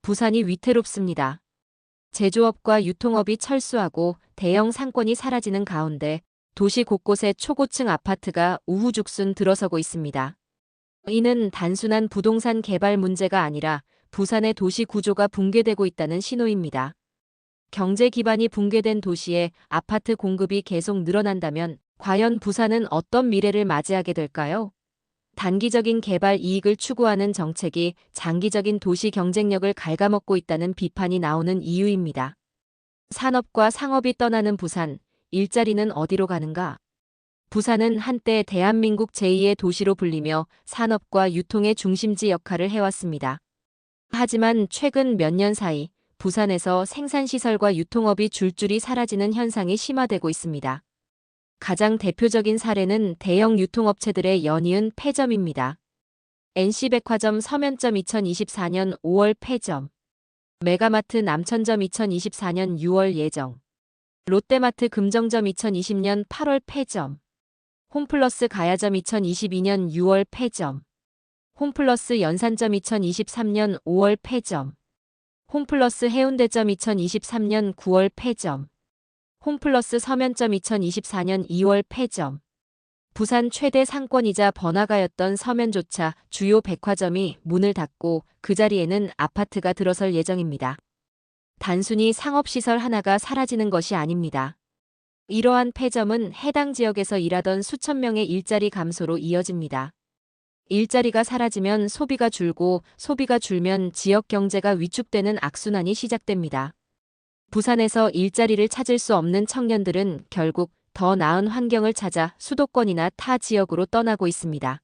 부산이 위태롭습니다. 제조업과 유통업이 철수하고 대형 상권이 사라지는 가운데 도시 곳곳에 초고층 아파트가 우후죽순 들어서고 있습니다. 이는 단순한 부동산 개발 문제가 아니라 부산의 도시 구조가 붕괴되고 있다는 신호입니다. 경제 기반이 붕괴된 도시에 아파트 공급이 계속 늘어난다면 과연 부산은 어떤 미래를 맞이하게 될까요? 단기적인 개발 이익을 추구하는 정책이 장기적인 도시 경쟁력을 갉아먹고 있다는 비판이 나오는 이유입니다. 산업과 상업이 떠나는 부산, 일자리는 어디로 가는가? 부산은 한때 대한민국 제2의 도시로 불리며 산업과 유통의 중심지 역할을 해왔습니다. 하지만 최근 몇 년 사이 부산에서 생산시설과 유통업이 줄줄이 사라지는 현상이 심화되고 있습니다. 가장 대표적인 사례는 대형 유통업체들의 연이은 폐점입니다. NC백화점 서면점 2024년 5월 폐점, 메가마트 남천점 2024년 6월 예정, 롯데마트 금정점 2020년 8월 폐점, 홈플러스 가야점 2022년 6월 폐점, 홈플러스 연산점 2023년 5월 폐점, 홈플러스 해운대점 2023년 9월 폐점, 홈플러스 서면점 2024년 2월 폐점. 부산 최대 상권이자 번화가였던 서면조차 주요 백화점이 문을 닫고 그 자리에는 아파트가 들어설 예정입니다. 단순히 상업시설 하나가 사라지는 것이 아닙니다. 이러한 폐점은 해당 지역에서 일하던 수천 명의 일자리 감소로 이어집니다. 일자리가 사라지면 소비가 줄고 소비가 줄면 지역 경제가 위축되는 악순환이 시작됩니다. 부산에서 일자리를 찾을 수 없는 청년들은 결국 더 나은 환경을 찾아 수도권이나 타 지역으로 떠나고 있습니다.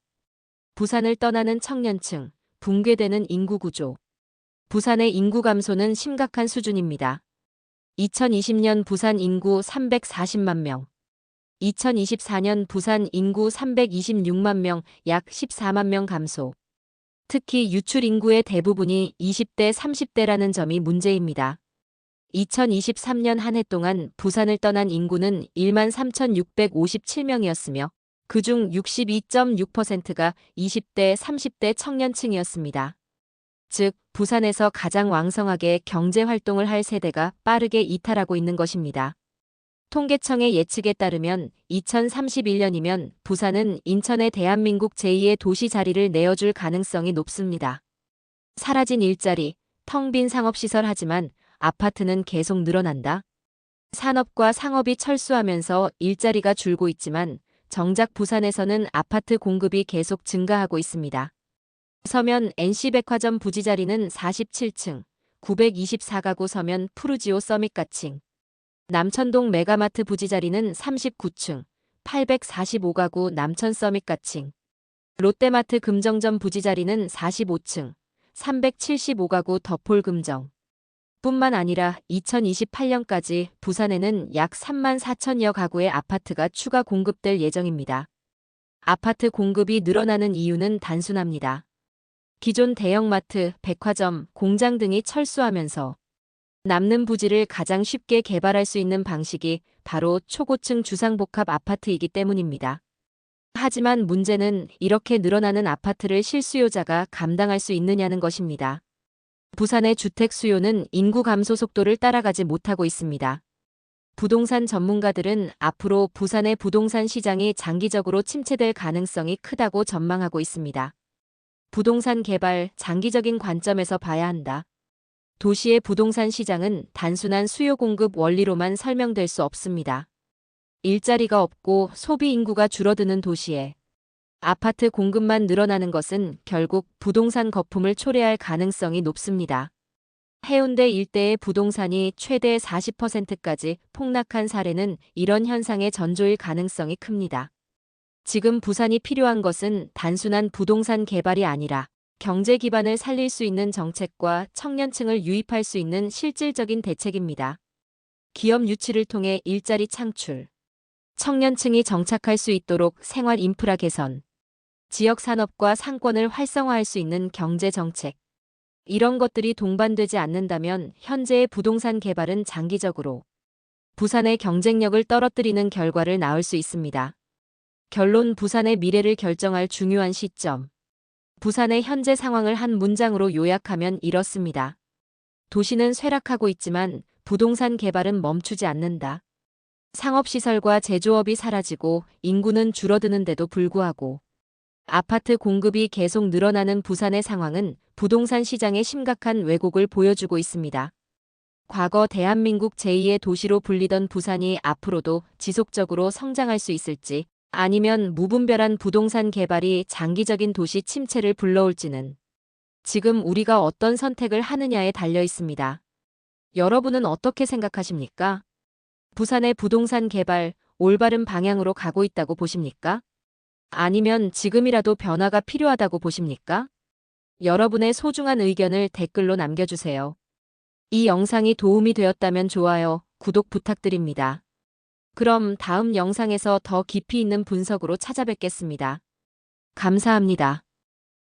부산을 떠나는 청년층, 붕괴되는 인구 구조. 부산의 인구 감소는 심각한 수준입니다. 2020년 부산 인구 340만 명, 2024년 부산 인구 326만 명, 약 14만 명 감소. 특히 유출 인구의 대부분이 20대, 30대라는 점이 문제입니다. 2023년 한 해 동안 부산을 떠난 인구는 13,657명이었으며 그중 62.6%가 20대, 30대 청년층이었습니다. 즉, 부산에서 가장 왕성하게 경제활동을 할 세대가 빠르게 이탈하고 있는 것입니다. 통계청의 예측에 따르면 2031년이면 부산은 인천의 대한민국 제2의 도시 자리를 내어줄 가능성이 높습니다. 사라진 일자리, 텅 빈 상업시설 하지만 아파트는 계속 늘어난다. 산업과 상업이 철수하면서 일자리가 줄고 있지만 정작 부산에서는 아파트 공급이 계속 증가하고 있습니다. 서면 NC백화점 부지 자리는 47층, 924가구 서면 푸르지오 서밋가칭. 남천동 메가마트 부지 자리는 39층, 845가구 남천 서밋가칭. 롯데마트 금정점 부지 자리는 45층, 375가구 더폴 금정. 뿐만 아니라 2028년까지 부산에는 약 3만 4천여 가구의 아파트가 추가 공급될 예정입니다. 아파트 공급이 늘어나는 이유는 단순합니다. 기존 대형마트, 백화점, 공장 등이 철수하면서 남는 부지를 가장 쉽게 개발할 수 있는 방식이 바로 초고층 주상복합 아파트이기 때문입니다. 하지만 문제는 이렇게 늘어나는 아파트를 실수요자가 감당할 수 있느냐는 것입니다. 부산의 주택 수요는 인구 감소 속도를 따라가지 못하고 있습니다. 부동산 전문가들은 앞으로 부산의 부동산 시장이 장기적으로 침체될 가능성이 크다고 전망하고 있습니다. 부동산 개발, 장기적인 관점에서 봐야 한다. 도시의 부동산 시장은 단순한 수요 공급 원리로만 설명될 수 없습니다. 일자리가 없고 소비 인구가 줄어드는 도시에 아파트 공급만 늘어나는 것은 결국 부동산 거품을 초래할 가능성이 높습니다. 해운대 일대의 부동산이 최대 40%까지 폭락한 사례는 이런 현상의 전조일 가능성이 큽니다. 지금 부산이 필요한 것은 단순한 부동산 개발이 아니라 경제 기반을 살릴 수 있는 정책과 청년층을 유입할 수 있는 실질적인 대책입니다. 기업 유치를 통해 일자리 창출, 청년층이 정착할 수 있도록 생활 인프라 개선, 지역 산업과 상권을 활성화할 수 있는 경제 정책. 이런 것들이 동반되지 않는다면 현재의 부동산 개발은 장기적으로 부산의 경쟁력을 떨어뜨리는 결과를 낳을 수 있습니다. 결론: 부산의 미래를 결정할 중요한 시점. 부산의 현재 상황을 한 문장으로 요약하면 이렇습니다. 도시는 쇠락하고 있지만 부동산 개발은 멈추지 않는다. 상업시설과 제조업이 사라지고 인구는 줄어드는데도 불구하고 아파트 공급이 계속 늘어나는 부산의 상황은 부동산 시장의 심각한 왜곡을 보여주고 있습니다. 과거 대한민국 제2의 도시로 불리던 부산이 앞으로도 지속적으로 성장할 수 있을지, 아니면 무분별한 부동산 개발이 장기적인 도시 침체를 불러올지는 지금 우리가 어떤 선택을 하느냐에 달려 있습니다. 여러분은 어떻게 생각하십니까? 부산의 부동산 개발, 올바른 방향으로 가고 있다고 보십니까? 아니면 지금이라도 변화가 필요하다고 보십니까? 여러분의 소중한 의견을 댓글로 남겨주세요. 이 영상이 도움이 되었다면 좋아요, 구독 부탁드립니다. 그럼 다음 영상에서 더 깊이 있는 분석으로 찾아뵙겠습니다. 감사합니다.